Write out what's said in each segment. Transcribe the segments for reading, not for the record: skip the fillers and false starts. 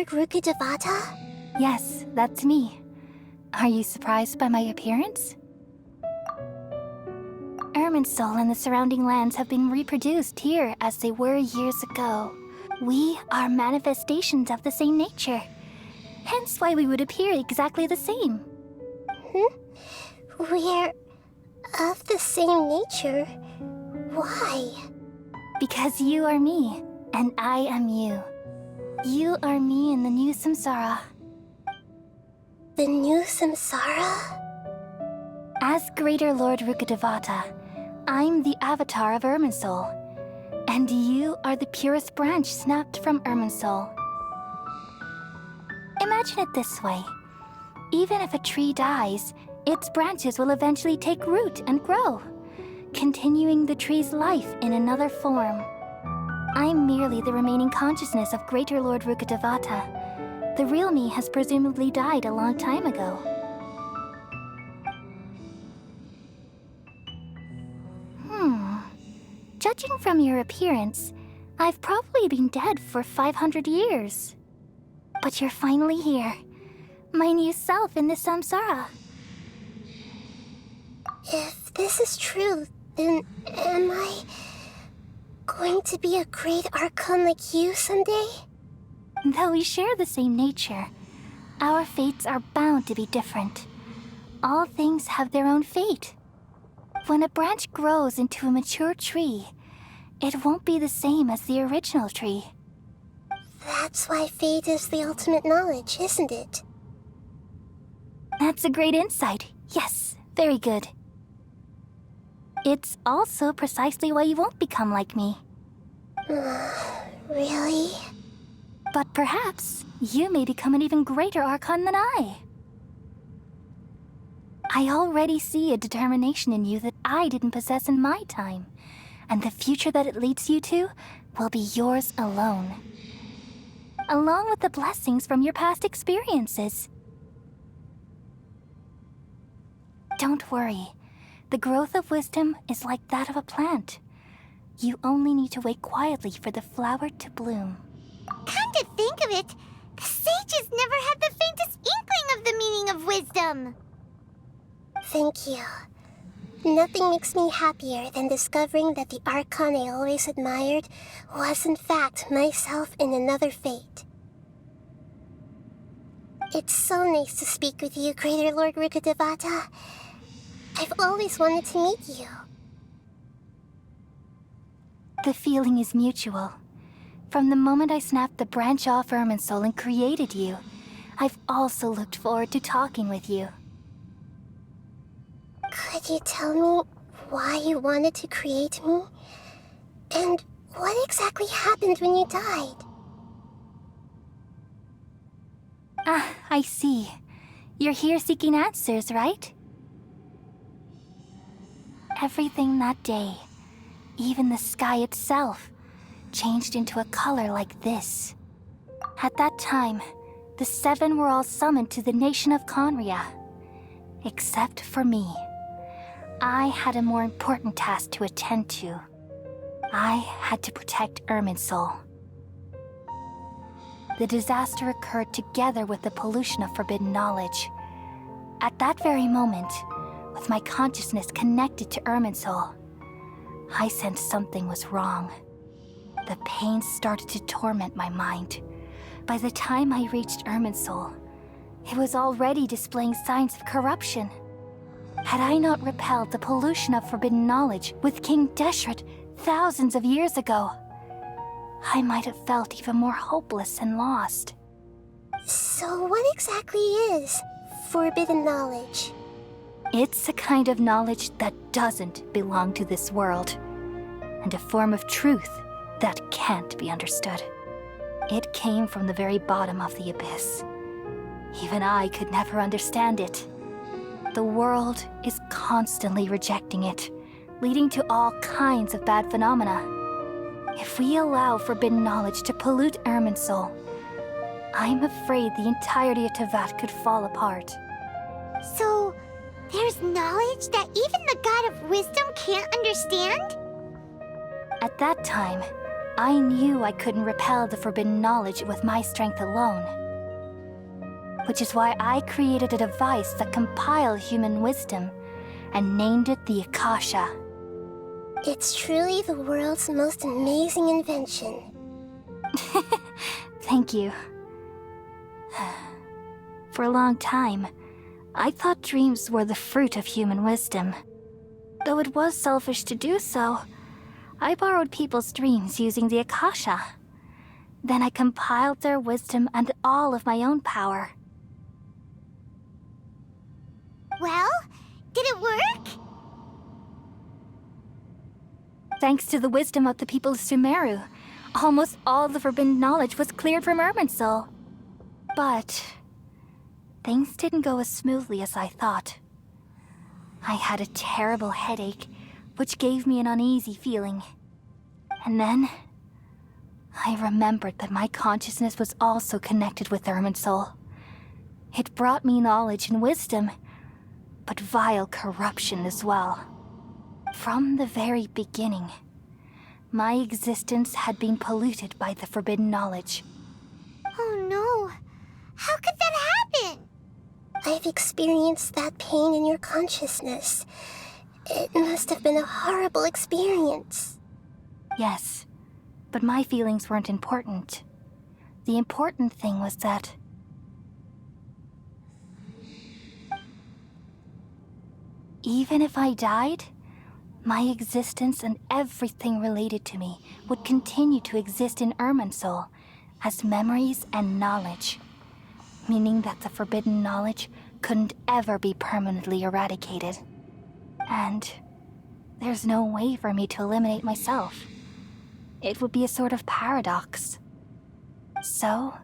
Rukudevata? Yes, that's me. Are you surprised by my appearance? Irminsul and the surrounding lands have been reproduced here as they were years ago. We are manifestations of the same nature. Hence why we would appear exactly the same. We're of the same nature? Why? Because you are me, and I am you. You are me in the new samsara. The new samsara? As Greater Lord Rukudevata, I'm the avatar of Irminsul, and you are the purest branch snapped from Irminsul. Imagine it this way. Even if a tree dies, its branches will eventually take root and grow, continuing the tree's life in another form. I'm merely the remaining consciousness of Greater Lord Rukudevata. The real me has presumably died a long time ago. Judging from your appearance, I've probably been dead for 500 years. But you're finally here. My new self in the samsara. If this is true, then am I going to be a great Archon like you someday? Though we share the same nature, our fates are bound to be different. All things have their own fate. When a branch grows into a mature tree, it won't be the same as the original tree. That's why fate is the ultimate knowledge, isn't it? That's a great insight. Yes, very good. It's also precisely why you won't become like me. Really? But perhaps you may become an even greater Archon than I. I already see a determination in you that I didn't possess in my time, and the future that it leads you to will be yours alone, along with the blessings from your past experiences. Don't worry. The growth of wisdom is like that of a plant. You only need to wait quietly for the flower to bloom. Come to think of it, the sages never had the faintest inkling of the meaning of wisdom. Thank you. Nothing makes me happier than discovering that the Archon I always admired was in fact myself in another fate. It's so nice to speak with you, Greater Lord Rukudevata. I've always wanted to meet you. The feeling is mutual. From the moment I snapped the branch off Irminsul and created you, I've also looked forward to talking with you. Could you tell me why you wanted to create me? And what exactly happened when you died? Ah, I see. You're here seeking answers, right? Everything that day, even the sky itself, changed into a color like this. At that time, the seven were all summoned to the nation of Conria. Except for me. I had a more important task to attend to. I had to protect Irminsul. The disaster occurred together with the pollution of forbidden knowledge. At that very moment, with my consciousness connected to Irminsul, I sensed something was wrong. The pain started to torment my mind. By the time I reached Irminsul, it was already displaying signs of corruption. Had I not repelled the pollution of forbidden knowledge with King Deshret thousands of years ago, I might have felt even more hopeless and lost. So what exactly is forbidden knowledge? It's a kind of knowledge that doesn't belong to this world, and a form of truth that can't be understood. It came from the very bottom of the abyss. Even I could never understand it. The world is constantly rejecting it, leading to all kinds of bad phenomena. If we allow forbidden knowledge to pollute Irminsul, I'm afraid the entirety of Teyvat could fall apart. So, there's knowledge that even the God of Wisdom can't understand? At that time, I knew I couldn't repel the forbidden knowledge with my strength alone. Which is why I created a device that compiled human wisdom and named it the Akasha. It's truly the world's most amazing invention. Thank you. For a long time, I thought dreams were the fruit of human wisdom. Though it was selfish to do so, I borrowed people's dreams using the Akasha. Then I compiled their wisdom and all of my own power. Well, did it work? Thanks to the wisdom of the people of Sumeru, almost all the forbidden knowledge was cleared from Irminsul. But things didn't go as smoothly as I thought. I had a terrible headache, which gave me an uneasy feeling. And then I remembered that my consciousness was also connected with Irminsul. It brought me knowledge and wisdom, but vile corruption as well. From the very beginning, my existence had been polluted by the forbidden knowledge. Oh no. How could that happen? I've experienced that pain in your consciousness. It must have been a horrible experience. Yes, but my feelings weren't important. The important thing was that even if I died, my existence and everything related to me would continue to exist in Irminsul as memories and knowledge, meaning that the forbidden knowledge couldn't ever be permanently eradicated. And there's no way for me to eliminate myself. It would be a sort of paradox. So,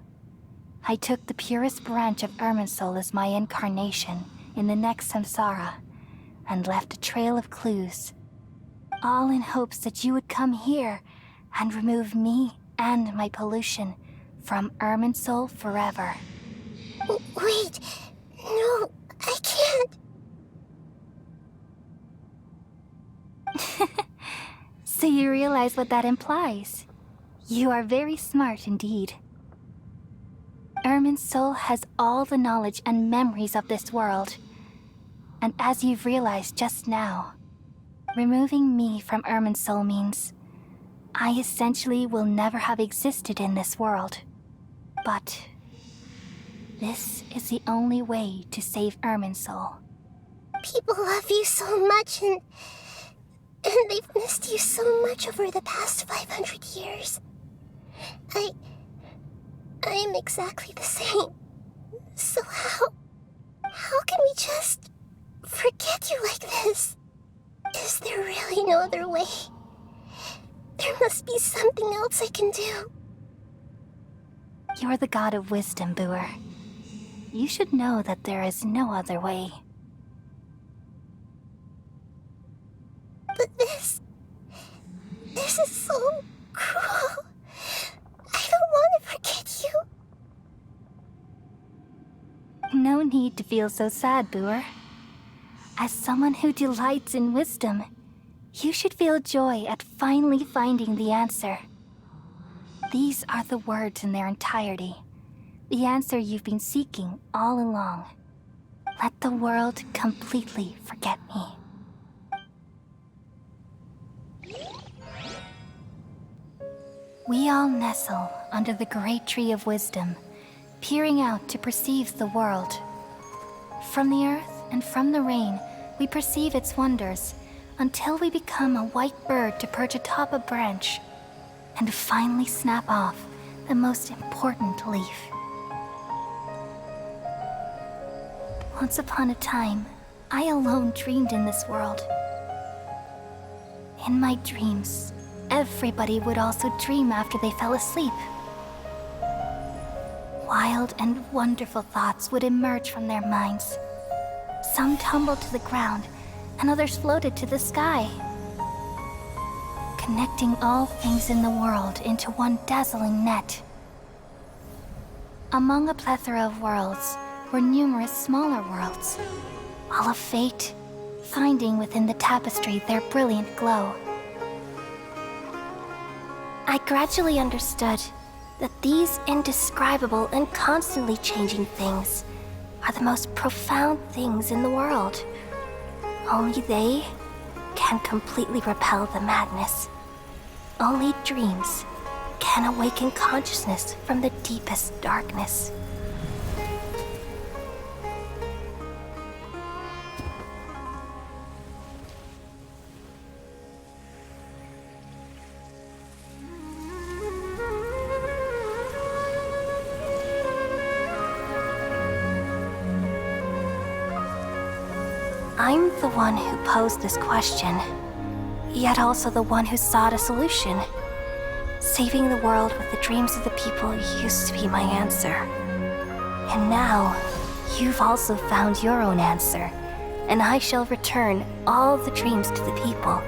I took the purest branch of Irminsul as my incarnation in the next samsara and left a trail of clues, all in hopes that you would come here and remove me and my pollution from Irminsul forever. Wait, no, I can't. So you realize what that implies. You are very smart indeed. Irminsul has all the knowledge and memories of this world. And as you've realized just now, removing me from Irminsul means I essentially will never have existed in this world. But this is the only way to save Irminsul. People love you so much, and they've missed you so much over the past 500 years. I am exactly the same. So how can we just forget you like this? Is there really no other way? There must be something else I can do. You're the god of wisdom, Booer. You should know that there is no other way. But this is so cruel. I don't want to forget you. No need to feel so sad, Booer. As someone who delights in wisdom, you should feel joy at finally finding the answer. These are the words in their entirety. The answer you've been seeking all along. Let the world completely forget me. We all nestle under the great tree of wisdom, peering out to perceive the world. From the earth and from the rain, we perceive its wonders, until we become a white bird to perch atop a branch, and finally snap off the most important leaf. Once upon a time, I alone dreamed in this world. In my dreams, everybody would also dream after they fell asleep. Wild and wonderful thoughts would emerge from their minds. Some tumbled to the ground, and others floated to the sky, connecting all things in the world into one dazzling net. Among a plethora of worlds were numerous smaller worlds, all of fate, finding within the tapestry their brilliant glow. I gradually understood that these indescribable and constantly changing things are the most profound things in the world. Only they can completely repel the madness. Only dreams can awaken consciousness from the deepest darkness. I'm the one who posed this question, yet also the one who sought a solution. Saving the world with the dreams of the people used to be my answer. And now, you've also found your own answer, and I shall return all the dreams to the people.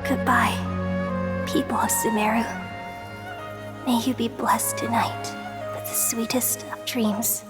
Goodbye, people of Sumeru. May you be blessed tonight with the sweetest of dreams.